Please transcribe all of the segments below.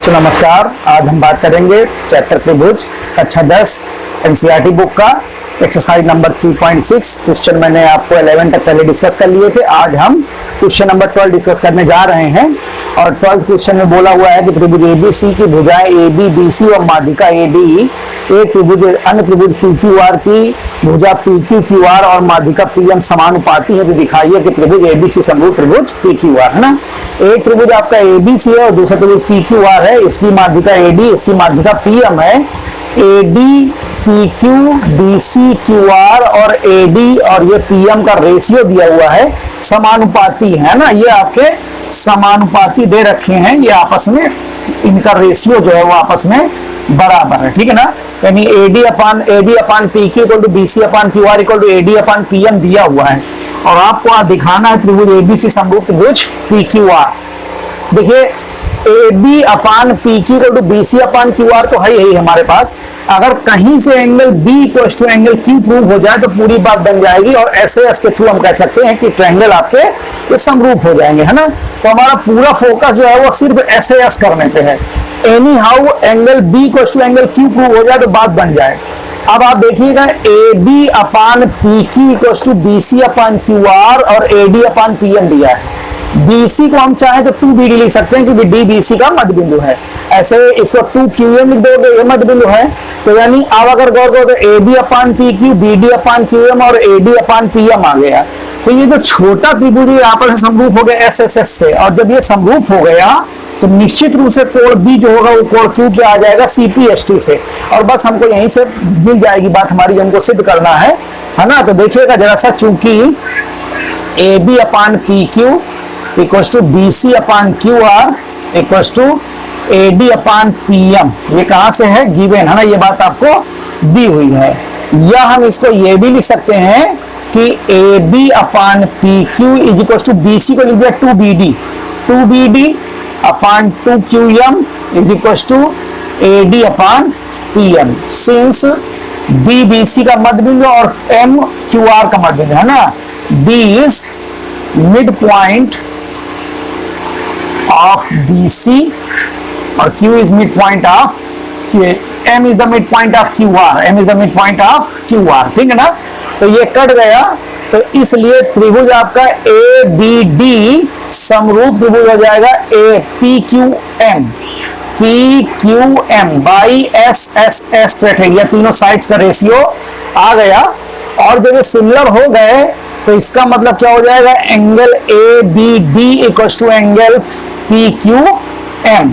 दोस्तों नमस्कार। आज हम बात करेंगे चैप्टर त्रिभुज कक्षा 10 एनसीईआरटी बुक का एक्सरसाइज नंबर 3.6। क्वेश्चन मैंने आपको 11 तक पहले डिस्कस कर लिए थे। आज हम क्वेश्चन नंबर 12 डिस्कस करने जा रहे हैं। और 12 क्वेश्चन में बोला हुआ है कि त्रिभुज एबीसी की भुजाएं एबी बीसी और माध्यिका एडी एक त्रिभुज अन्य त्रिभुज पीक्यूआर की भुजा पीक्यूक्यूआर और माध्यिका पीएम समानुपाती है। तो दिखाइए कि त्रिभुज एबीसी समरूप त्रिभुज पीक्यूआर है ना। एक त्रिभुज आपका एबीसी है और दूसरा त्रिभुज पीक्यूआर है। इसकी माध्यिका एडी, इसकी माध्यिका पीएम है। एडी पीक्यू बीसी क्यूआर और एडी और ये पीएम का रेशियो दिया हुआ है, समानुपाती है ना। ये आपके समानुपाती दे रखे हैं, ये आपस में इनका रेशियो जो है वो आपस में बराबर है, ठीक है ना। यानी AD upon PQ equal to BC upon QR equal to AD upon PM दिया हुआ है। और आपको आज दिखाना है त्रिभुज एबीसी समरूप त्रिभुज पीक्यूआर। देखिए AB upon PQ equal to BC upon QR तो है यही हमारे पास। अगर कहीं से angle B equal to angle Q prove हो जाए तो पूरी बात बन जाएगी और SAS के थ्रू हम कह सकते हैं कि ट्रायंगल आपके ये समरूप हो जाएंगे, है ना। तो हमारा पूरा फोकस जो है वो सिर्फ SAS करने पे है। Anyhow angle B equal to angle Q prove हो जाए तो बात बन जाए। अब आप देखिएगा AB upon PQ equal to BC upon QR और AD अपान PM दिया है। BC को हम चाहे तो 2BD लिख सकते हैं क्योंकि D BC का मध्य बिंदु है। ऐसे इसको 2QM लिख दोगे, ये मध्य बिंदु है। तो यानी अब अगर गौर करो तो AB अपान PQ, BD अपान QM और AD अपान PM आ गया। तो ये जो छोटा त्रिभुज यहाँ पर समरूप हो गया SSS से। और जब ये समरूप हो गया तो निश्चित रूप से कोण B जो होगा वो कोण Q पे आ जाएगा CPST से। और बस हमको यहीं से मिल जाएगी बात हमारी, हमको सिद्ध करना है ना। तो देखिएगा जरा सा, चूंकि AB upon PQ equals to BC upon QR equals to AD upon PM, ये कहां से है, गिवन है ना, ये बात आपको दी हुई है। या हम इसको ये भी लिख सकते हैं कि AB upon PQ is equals to BC को लिख दिया 2BD upon 2QM is equals to AD upon PM। Since B BC का मध्य बिंदु और M QR का मध्य बिंदु है ना। B is mid point of BC और Q is midpoint of M is the midpoint of QR, M is the midpoint of QR, ठीक है ना। तो ये कट गया, तो इसलिए त्रिभुज आपका ABD समरूप त्रिभुज हो जाएगा PQM बाई SSS रेक्टेंगल, तीनों साइड्स का रेशियो आ गया। और जब ये सिमिलर हो गए तो इसका मतलब क्या हो जाएगा, angle ABD equal to angle PQM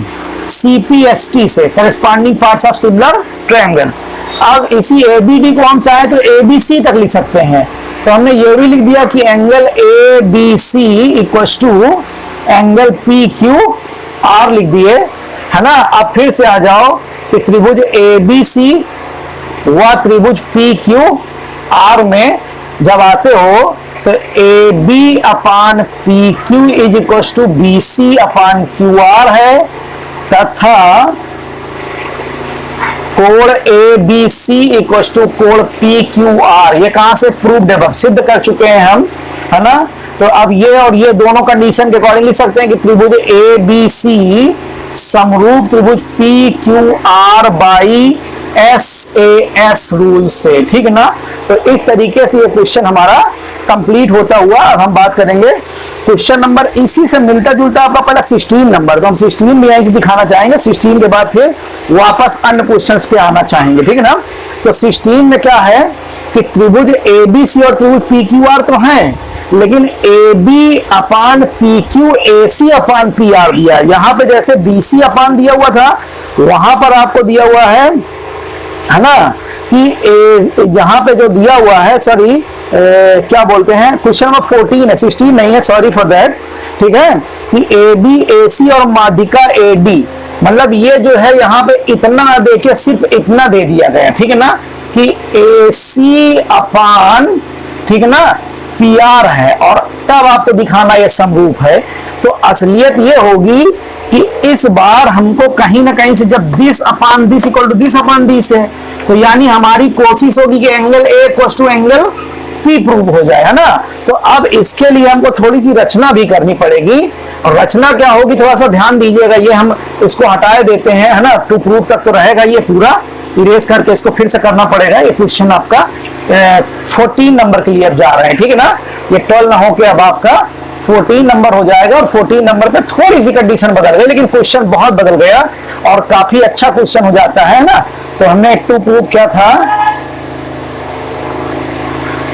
CPST से corresponding parts of similar triangle. अब इसी ABD को हम चाहे तो ABC तक लिख सकते हैं। तो हमने ये भी लिख दिया कि angle ABC equal to angle PQR लिख दिए, है ना। अब फिर से आ जाओ कि त्रिभुज ABC व त्रिभुज PQR में जब आते हो तो AB upon PQ is equal to BC upon QR है, तथा कोण ABC इक्वल टू कोण PQR। ये कहां से प्रूव्ड है, सिद्ध कर चुके हैं हम, है ना। तो अब ये और ये दोनों कंडीशन के अकॉर्डिंग लिख सकते हैं कि त्रिभुज ABC समरूप त्रिभुज PQR बाई SAS रूल से, ठीक है ना। तो इस तरीके से ये क्वेश्चन हमारा कंप्लीट होता हुआ। अब हम बात करेंगे क्वेश्चन नंबर इसी से मिलता जुलता आपका पहला 16 नंबर, तो हम 16 भी यहीं से दिखाना चाहेंगे। 16 के बाद फिर वापस अन्य क्वेश्चंस पे आना चाहेंगे, ठीक है ना। तो 16 में क्या है कि त्रिभुज ABC और त्रिभुज PQR तो है, लेकिन AB अपान PQ AC अपान PR दिया। यहाँ पे जैसे BC अपान दिया हुआ था, वहां पर आपको दिया हुआ है ना कि यहाँ पे जो दिया हुआ है, सॉरी क्या बोलते हैं, क्वेश्चन नंबर 14 है, 16 नहीं है, सॉरी फॉर दैट, ठीक है, कि AB AC और माध्यिका AD, मतलब ये जो है यहाँ पे इतना देखिए, सिर्फ इतना दे दिया गया, ठीक है ना, कि AC अपान, ठीक है ना, PR है। और तब आपको दिखाना ये समरूप है। तो असलियत ये होगी कि इस बार हमको कहीं ना कहीं से जब this upon this equal to this upon this है, तो यानी हमारी कोशिश होगी कि angle A equal to angle P prove हो जाए, है ना। तो अब इसके लिए हमको थोड़ी सी रचना भी करनी पड़ेगी। और रचना क्या होगी थोड़ा सा ध्यान दीजिएगा, ये हम इसको हटाए देते हैं, है ना, टू प्रूव तक तो रहेगा, ये पूरा इरेज करके इसको फिर से करना पड़ेगा। ये क्वेश्चन आपका 14 नंबर के लिए अब जा रहे हैं, ठीक है ना, ये 12 ना हो के अब आपका 14 नंबर हो जाएगा। और 14 नंबर पे थोड़ी सी कंडीशन बदल गई, लेकिन क्वेश्चन बहुत बदल गया और काफी अच्छा क्वेश्चन हो जाता है ना। तो हमने टू प्रूव क्या था,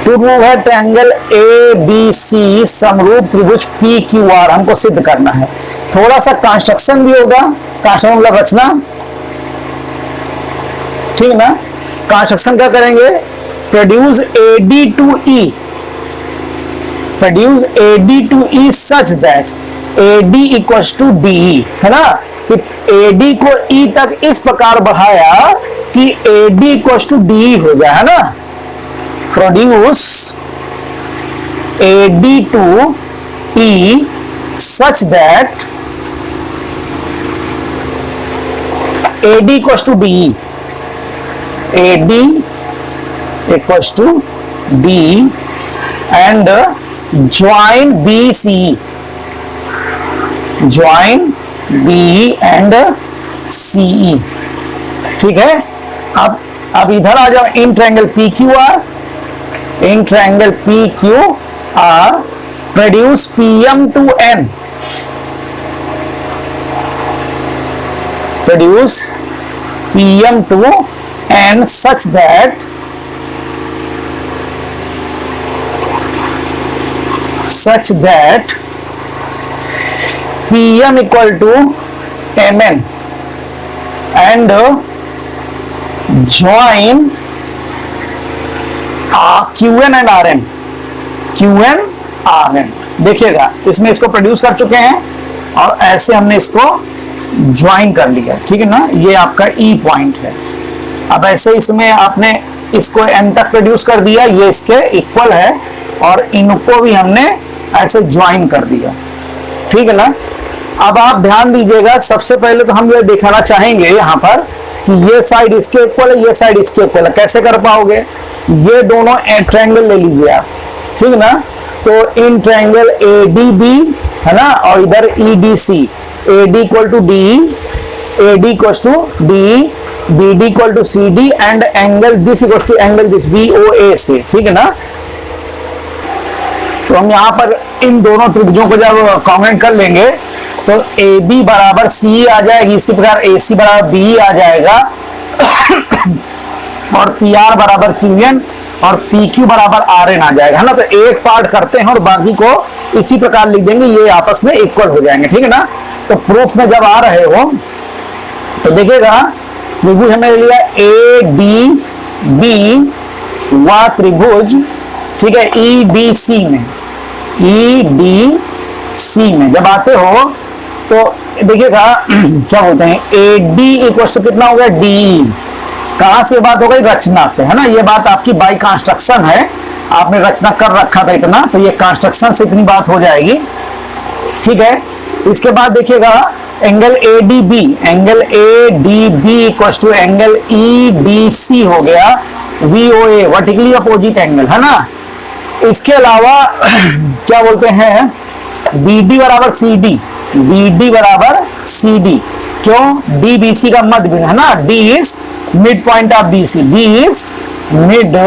टू प्रूव है ट्रायंगल ए बी सी समरूप त्रिभुज पी क्यू आर, हमको सिद्ध करना है। थोड़ा सा कंस्ट्रक्शन भी होगा, कंस्ट्रक्शन मतलब रचना, ठीक है ना। कंस्ट्रक्शन क्या करेंगे, produce A D to E, produce A D to E such that A D equals to D, है ना, कि ए डी को ई तक इस प्रकार बढ़ाया कि A D equals to D हो जाए, है ना। Produce A D to E such that A D equals to D, A D equals to D and join B C, join B and C E, ठीक है। अब इधर आ जाओ, in triangle P Q R, in triangle P Q R produce P M to N, produce P M to N such that Pm equal to Mn and join Qn and Rn, Qn Rn। देखिएगा इसमें इसको produce कर चुके हैं और ऐसे हमने इसको ज्वाइन कर लिया, ठीक है ना, ये आपका ई पॉइंट है। अब ऐसे इसमें आपने इसको n तक प्रोड्यूस कर दिया, ये इसके इक्वल है, और इनको भी हमने ऐसे ज्वाइन कर दिया, ठीक है ना। अब आप ध्यान दीजिएगा, सबसे पहले तो हम ये दिखाना चाहेंगे यहाँ पर कि ये साइड इसके इक्वल है, ये साइड इसके इक्वल है। कैसे कर पाओगे, ये दोनों ट्रायंगल ले लीजिए आप, ठीक है ना। तो in triangle A D B, है ना, और इधर E D C, A D equal to D, A D equal to D, B D equal to C D and angle this equal to angle this B O A से, ठीक है ना। तो हम यहाँ पर इन दोनों त्रिभुजों को जब कॉन्ग्रुएंट कर लेंगे तो ए बी बराबर सी आ जाएगी, इसी प्रकार ए सी बराबर बी आ जाएगा और पी आर बराबर क्यू एन और पी क्यू बराबर आर एन आ जाएगा, है ना। तो एक पार्ट करते हैं और बाकी को इसी प्रकार लिख देंगे, ये आपस में इक्वल हो जाएंगे, ठीक है ना। तो प्रूफ में जब आ रहे हो तो देखिएगा, त्रिभुज हमें लिया ए डी बी व त्रिभुज, ठीक है, ई डी सी में, ई डी सी में जब आते हो तो देखिएगा क्या बोलते हैं, ए डी इक्वल टू कितना हो गया डी, कहां से बात हो गई, रचना से, है ना। ये बात आपकी बाई कंस्ट्रक्शन है, आपने रचना कर रखा था इतना, तो ये कंस्ट्रक्शन से इतनी बात हो जाएगी, ठीक है। इसके बाद देखिएगा angle A D B, angle A D B equal to angle E D C हो गया V O A, vertically opposite angle, है ना। इसके अलावा क्या बोलते हैं, बी डी बराबर सी डी, बी डी बराबर सी डी, क्यों, डी बी सी का मध्य बिंदु, है ना, D is mid point of B C, D is mid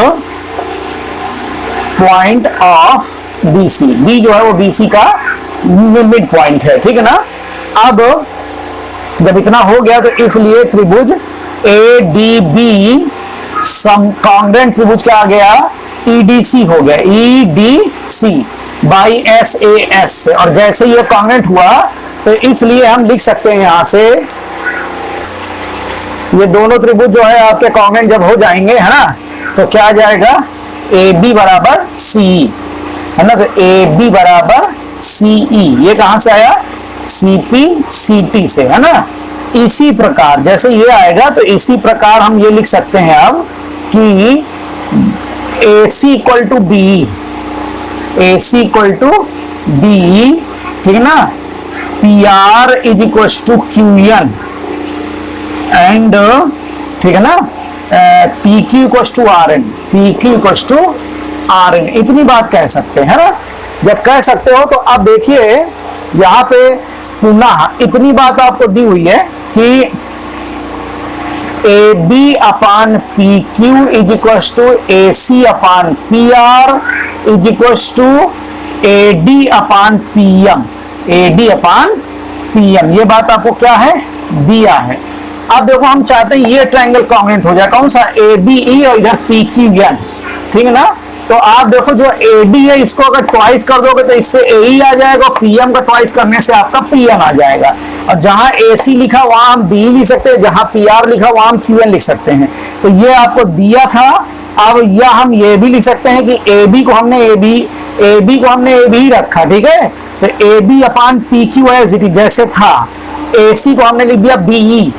point of B C, D जो है वो बी सी का मिड पॉइंट है, ठीक है ना। अब जब इतना हो गया तो इसलिए त्रिभुज ए डी बी कॉन्ग्रुएंट त्रिभुज क्या आ गया, ईडीसी हो गया, EDC by S A S से, और जैसे ये कॉन्ग्रुएंट हुआ तो इसलिए हम लिख सकते हैं यहां से, ये दोनों त्रिभुज जो है आपके कॉन्ग्रुएंट जब हो जाएंगे, है ना, तो क्या आ जाएगा, ए बी बराबर सी, है ना। तो ए बी बराबर सी ई, ये कहां से आया, सी पी सी टी से, है ना। इसी प्रकार जैसे ये आएगा तो इसी प्रकार हम ये लिख सकते हैं अब कि A C equal to B, A C equal to B, ठीक है ना, P R is equal to Q N and, ठीक है ना, P Q equal to R N, P Q equal to R N, इतनी बात कह सकते हैं ना। जब कह सकते हो तो अब देखिए यहाँ पे पुनः इतनी बात आपको दी हुई है कि A B upon P Q is equal to A C upon P R is equal to A D upon P M, A D upon P M. ये बात आपको क्या है, दिया है। अब देखो हम चाहते हैं ये ट्रायंगल कॉन्ग्रुएंट हो जाए, कौन सा, ए बी ई और इधर पी क्यू एन, ठीक है ना। तो आप देखो जो ए डी है इसको अगर ट्वाइस कर दोगे तो इससे ए ई आ जाएगा, पी एम का ट्वाइस करने से आपका पी एन आ जाएगा। और जहां ए सी लिखा वहां हम बी लिख सकते हैं, जहां पी आर लिखा वहां हम क्यू एन लिख सकते हैं। तो ये आपको दिया था। अब यह हम ये भी लिख सकते हैं कि ए बी को हमने ए बी रखा, ठीक है। तो A B upon P Q as it is जैसे था, ए सी को हमने लिख दिया बी ई,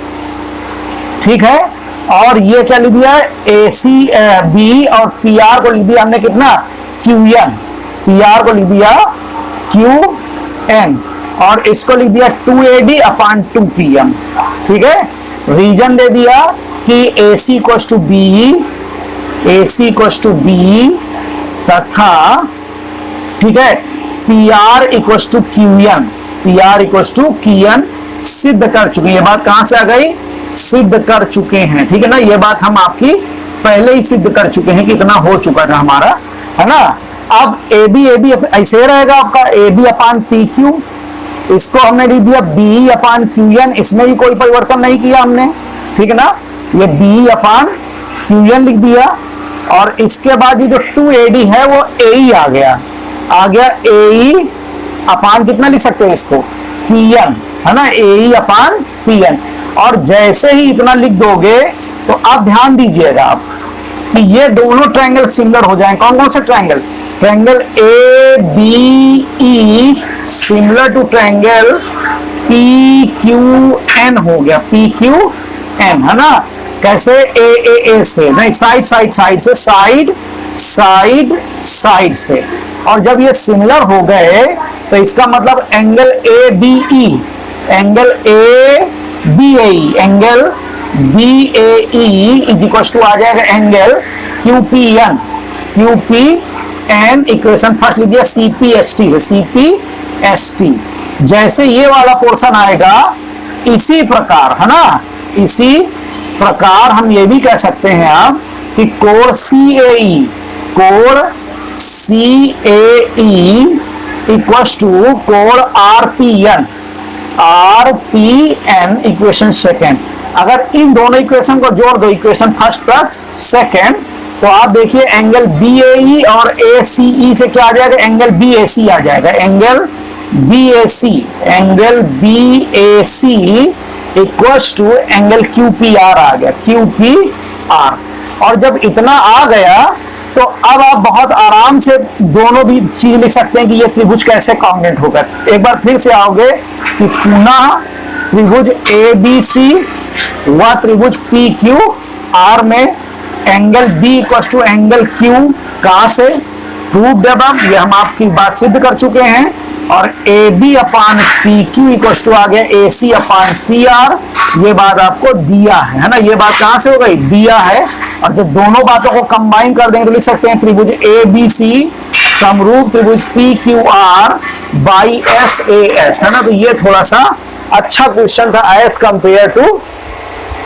ठीक है। और ये क्या लिख दिया, ए सी बी और पी आर को लिख दिया हमने कितना, क्यू एन, पी आर को लिख दिया क्यू एन और इसको लिख दिया 2AD अपान 2PM, ठीक है। रीजन दे दिया कि AC equals to BE, AC equals to BE तथा, ठीक है, PR equals to QN, PR equals to QN सिद्ध कर चुके हैं। ये बात कहां से आ गई, सिद्ध कर चुके हैं, ठीक है ना। ये बात हम आपकी पहले ही सिद्ध कर चुके हैं कि इतना हो चुका था हमारा, है ना। अब AB ऐसे रहेगा आपका, AB अपान PQ, इसको हमने लिख दिया BE अपान QN, इसमें भी कोई परिवर्तन नहीं किया हमने, ठीक है ना। ये BE अपान QN लिख दिया और इसके बाद ये जो 2AD है वो AE आ गया AE अपान कितना लिख सकते हो इसको, PN, है ना, AE अपान PN। और जैसे ही इतना लिख दोगे तो आप ध्यान दीजिएगा आप कि ये दोनों ट्रायंगल सिमिलर हो जाएं। कौन कौन से triangle, triangle ABE similar to triangle PQN हो गया, PQN, है ना। कैसे, AAA से नहीं, साइड से। और जब ये सिमिलर हो गए तो इसका मतलब angle ABE, angle BAE is equal to आ जाएगा एंगल QPN, इक्वेशन फर्स्ट लिख दिया CPST से, CPST। जैसे ये वाला पोर्शन आएगा इसी प्रकार, है ना, इसी प्रकार हम ये भी कह सकते हैं आप कि कोण CAE इक्वल टू कोण RPN इक्वेशन सेकेंड। अगर इन दोनों इक्वेशन को जोड़ दो, इक्वेशन फर्स्ट प्लस सेकेंड, तो आप देखिए एंगल BAE और ACE से क्या आ जाएगा, एंगल BAC आ जाएगा, angle BAC equals to angle QPR आ गया, QPR। और जब इतना आ गया तो अब आप बहुत आराम से दोनों भी चीज लिख सकते हैं कि ये त्रिभुज कैसे कॉन्ग्रुएंट होगा। एक बार फिर से आओगे कि पुनः त्रिभुज ABC व त्रिभुज PQR में angle B equals to angle Q कहां से, प्रूफ जब ये हम आपकी बात सिद्ध कर चुके हैं। और AB upon PQ equals to आ गया AC अपान PR, ये बात आपको दिया है ना। ये बात कहां से हो गई, दिया है। और जब दोनों बातों को कंबाइन कर देंगे तो लिख सकते हैं त्रिभुज ABC समरूप त्रिभुज PQR बाई SAS, है ना। तो ये थोड़ा सा अच्छा क्वेश्चन था एज कंपेयर टू,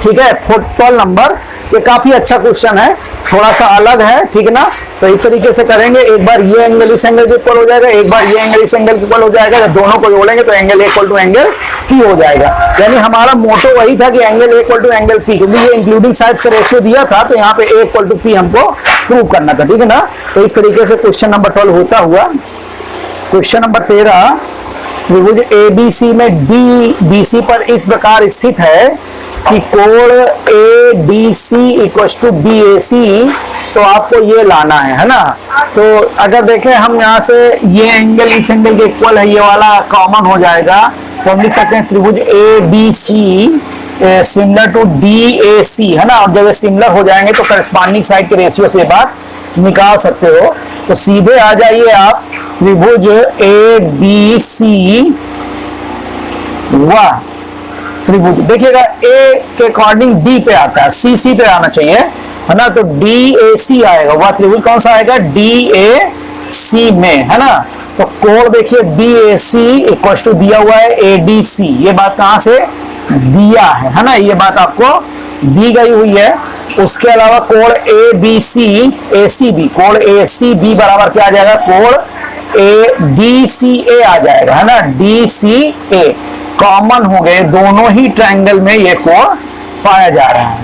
ठीक है, 12 नंबर। ये काफी अच्छा क्वेश्चन है, थोड़ा सा अलग है, ठीक है ना। तो इस तरीके से करेंगे, एक बार ये एंगल इस एंगल के इक्वल हो जाएगा, एक बार ये एंगल इस एंगल के इक्वल हो जाएगा। जब दोनों को जोड़ेंगे तो angle equal to angle P हो जाएगा। यानी हमारा मोटो वही था कि angle equal to angle P, क्योंकि ये इंक्लूडिंग साइड्स का रेशियो दिया था तो यहाँ पे A इक्वल टू P हमको प्रूव करना था, ठीक है ना। तो इस तरीके से क्वेश्चन नंबर 12 होता हुआ क्वेश्चन नंबर 13, त्रिभुज ABC में DBC पर इस प्रकार स्थित है कि कोण ADC इक्वल टू BAC, तो आपको ये लाना है ना। तो अगर देखें हम यहाँ से ये एंगल इस एंगल के इक्वल है, ये वाला कॉमन हो जाएगा, तो हम लिख सकते हैं त्रिभुज ABC सिमिलर टू DAC, है ना। और जब ये सिमिलर हो जाएंगे तो करस्पॉन्डिंग साइड के रेशियो से बात निकाल सकते हो। तो सीधे आ जाइए आप त्रिभुज ABC व त्रिभुज, देखिएगा A के अकॉर्डिंग D पे आता है, C पे आना चाहिए, है ना। तो DAC आएगा, वह त्रिभुज कौन सा आएगा, DAC में, है ना। तो कोण देखिए BAC इक्वल टू दिया हुआ है ADC, ये बात कहां से दिया है ना, ये बात आपको दी गई हुई है। उसके अलावा कोण ABC ACB, कोण ACB बराबर क्या आ जाएगा, कोण DCA आ जाएगा, है ना, DCA कॉमन हो गए, दोनों ही ट्रायंगल में ये कोण पाया जा रहा है,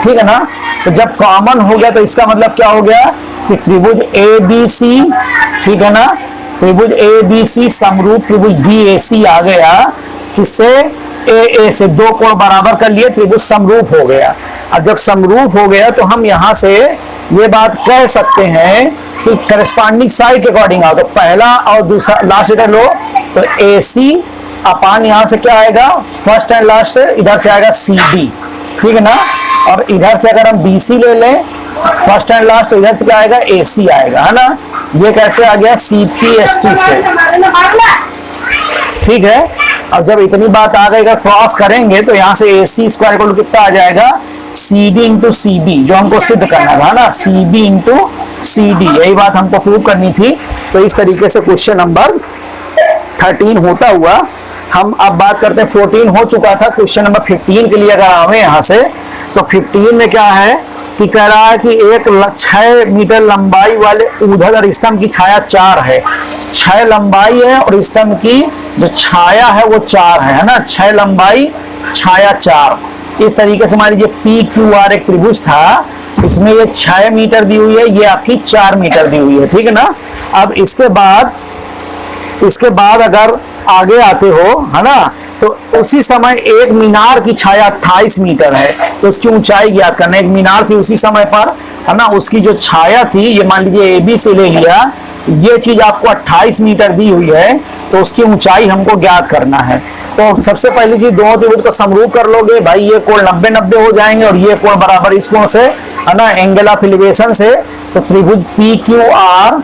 ठीक है ना। तो जब कॉमन हो गया तो इसका मतलब क्या हो गया कि त्रिभुज ABC, ठीक है ना, त्रिभुज ABC समरूप त्रिभुज BAC आ गया, किससे AA से, दो कोण बराबर कर लिए, त्रिभुज समरूप हो गया। अब जब समरूप हो गया तो हम यहां से ये बात कह सकते हैं कि करस्पॉन्डिंग साइड के अकॉर्डिंग आओ, तो पहला और दूसरा लास्ट लेटर लो, तो AC अपान यहां से क्या आएगा, फर्स्ट एंड लास्ट से इधर से आएगा CD, ठीक है ना। और इधर से अगर हम BC ले लें फर्स्ट एंड लास्ट, इधर से क्या आएगा, AC आएगा, है ना। ये कैसे आ गया, CPST से, ठीक है। अब जब इतनी बात आ गई, अगर क्रॉस करेंगे तो यहाँ से AC स्क्वायर इक्वल टू कितना आ जाएगा, CD इंटू CB, जो हमको सिद्ध करना था ना, CB इंटू CD, यही बात हमको प्रूव करनी थी। तो इस तरीके से क्वेश्चन नंबर 13 होता हुआ हम अब बात करते हैं, 14 हो चुका था, क्वेश्चन नंबर 15 के लिए अगर आवे यहाँ से, तो 15 में क्या है कि कह रहा है कि एक 6 मीटर लंबाई वाले ऊर्ध्वाधर स्तंभ की छाया 4 है, 6 लंबाई है और स्तंभ की जो छाया है वो 4 है ना, 6 लंबाई छाया 4। इस तरीके से मान लीजिए PQR एक त्रिभुज था, इसमें ये 6 मीटर दी हुई है, ये आपकी 4 मीटर दी हुई है, ठीक है ना। अब इसके बाद अगर आगे आते हो, है ना, तो उसी समय एक मीनार की छाया 28 मीटर है, तो उसकी ऊंचाई ज्ञात करना। एक मीनार थी उसी समय पर, है ना, उसकी जो छाया थी, ये मान लीजिए AB से ले लिया, ये चीज आपको 28 मीटर दी हुई है, तो उसकी ऊंचाई हमको ज्ञात करना है। तो सबसे पहली चीज, दोनों त्रिभुज को समरूप कर लोगे भाई, ये कोण 90-90 हो जाएंगे और ये कोण बराबर इस कोण से, है ना, एंगल ऑफ एलिवेशन से। तो त्रिभुज PQR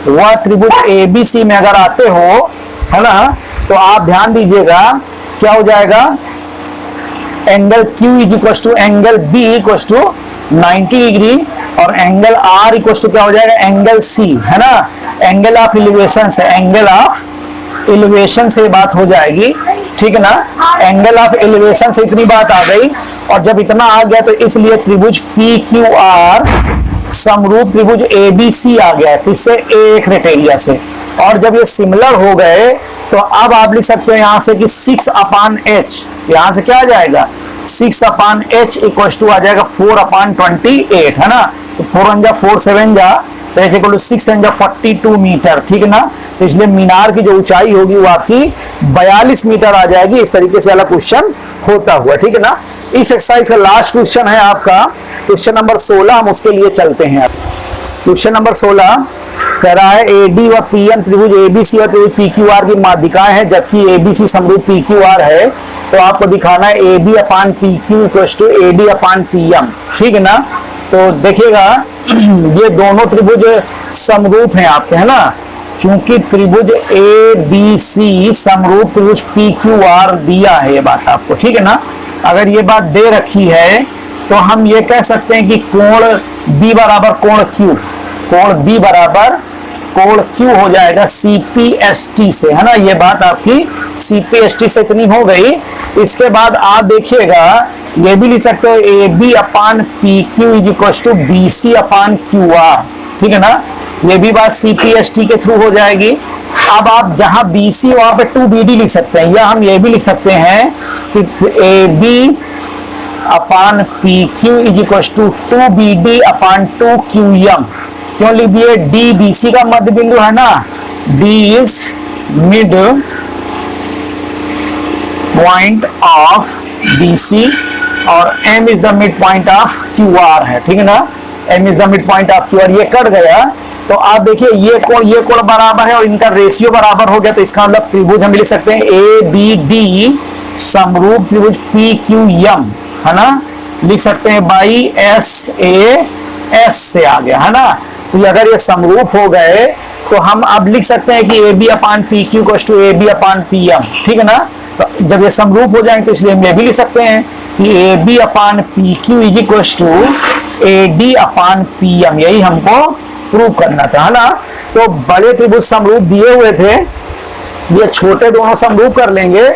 वह त्रिभुज ABC में अगर आते हो, है ना, तो आप ध्यान दीजिएगा क्या हो जाएगा, angle Q is equal to angle B equal to 90 degree और एंगल R इक्वल टू क्या हो जाएगा, एंगल C, है ना, एंगल ऑफ एलिवेशन से, एंगल ऑफ एलिवेशन से बात हो जाएगी, ठीक है ना। एंगल ऑफ एलिवेशन से इतनी बात आ गई, और जब इतना आ गया तो इसलिए त्रिभुज PQR समरूप त्रिभुज ABC आ गया, किससे, A क्राइटेरिया से। और जब ये सिमिलर हो गए तो अब आप लिख सकते हो यहाँ से कि 6/h, यहाँ से क्या आ जाएगा, 6/h इक्वल टू आ जाएगा 4/28, है ना। तो 4 जा 4 7 जा, तो ऐसे इक्वल टू 6 जा 42 मीटर, ठीक है ना। तो इसलिए मीनार की जो ऊंचाई होगी वो आपकी 42 मीटर आ जाएगी। इस तरीके से वाला क्वेश्चन होता हुआ, ठीक है ना। इस एक्सरसाइज का लास्ट क्वेश्चन है आपका क्वेश्चन नंबर 16, हम उसके लिए चलते हैं। क्वेश्चन नंबर 16 कह रहा है AD व PM त्रिभुज ABC और त्रिभुज PQR की माध्यिकाएं हैं, जबकि ABC समरूप PQR है, तो आपको दिखाना है AB/PQ इक्वल टू AD/PM, ठीक है ना। तो देखिएगा ये दोनों त्रिभुज समरूप हैं आपके, है ना, चूंकि त्रिभुज ABC समरूप त्रिभुज PQR दिया है, ये बात आपको, ठीक है ना। अगर ये बात दे रखी है तो हम ये कह सकते हैं कि कोण B बराबर कोण Q, कोण B बराबर कोण Q हो जाएगा CPST से, है ना। ये बात आपकी CPST से इतनी हो गई। इसके बाद आप देखिएगा ये भी लिख सकते हो AB/PQ is equal to BC/QR, ठीक है ना। ये भी बात CPST के थ्रू हो जाएगी। अब आप जहां BC वहां पे 2BD लिख सकते हैं, या हम ये भी लिख सकते हैं कि AB/PQ is equal to 2BD/2QM। क्यों लिख दिए, D BC का मध्य बिंदु है ना, D is mid point of BC और M is the mid point of QR है, ठीक है ना। M is the mid point of QR, ये कट गया। तो आप देखिए ये कोण बराबर है और इनका रेशियो बराबर हो गया, तो इसका मतलब त्रिभुज हम लिख सकते हैं ABD समरूप त्रिभुज PQM, है ना, लिख सकते हैं बाई SAS से आ गया, है ना। तो अगर ये समरूप हो गए तो हम अब लिख सकते हैं कि AB/PQ इक्वल टू AB/PM, ठीक है ना। तो जब ये समरूप हो जाएंगे तो इसलिए हम ये भी लिख सकते हैं कि AB/PQ is equal to AD/PM, यही हमको प्रूव करना था, है ना। तो बड़े त्रिभुज समरूप दिए हुए थे, ये छोटे दोनों समरूप कर लेंगे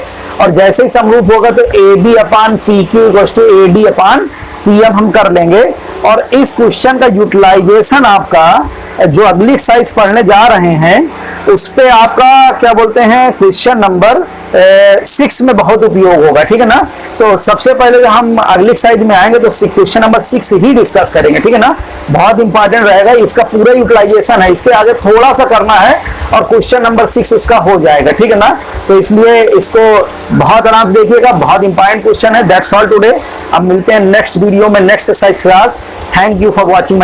और जैसे ही समरूप होगा तो A B upon P Q equals to A D upon P M हम कर लेंगे। और इस क्वेश्चन का यूटिलाइजेशन आपका जो अगली एक्सरसाइज पढ़ने जा रहे हैं उस पे आपका क्या बोलते हैं क्वेश्चन नंबर 6 में बहुत उपयोग होगा, ठीक है ना। तो सबसे पहले जो हम अगली एक्सरसाइज में आएंगे तो क्वेश्चन नंबर 6 ही डिस्कस करेंगे, ठीक है ना। बहुत इंपॉर्टेंट रहेगा, इसका पूरा यूटिलाइजेशन है, इसके आगे थोड़ा सा करना है और क्वेश्चन नंबर 6 उसका हो जाएगा, ठीक है ना। तो इसलिए इसको बहुत आराम से देखिएगा, बहुत इंपॉर्टेंट क्वेश्चन है। That's all today. अब मिलते हैं नेक्स्ट वीडियो में next exercise class. Thank you for watching my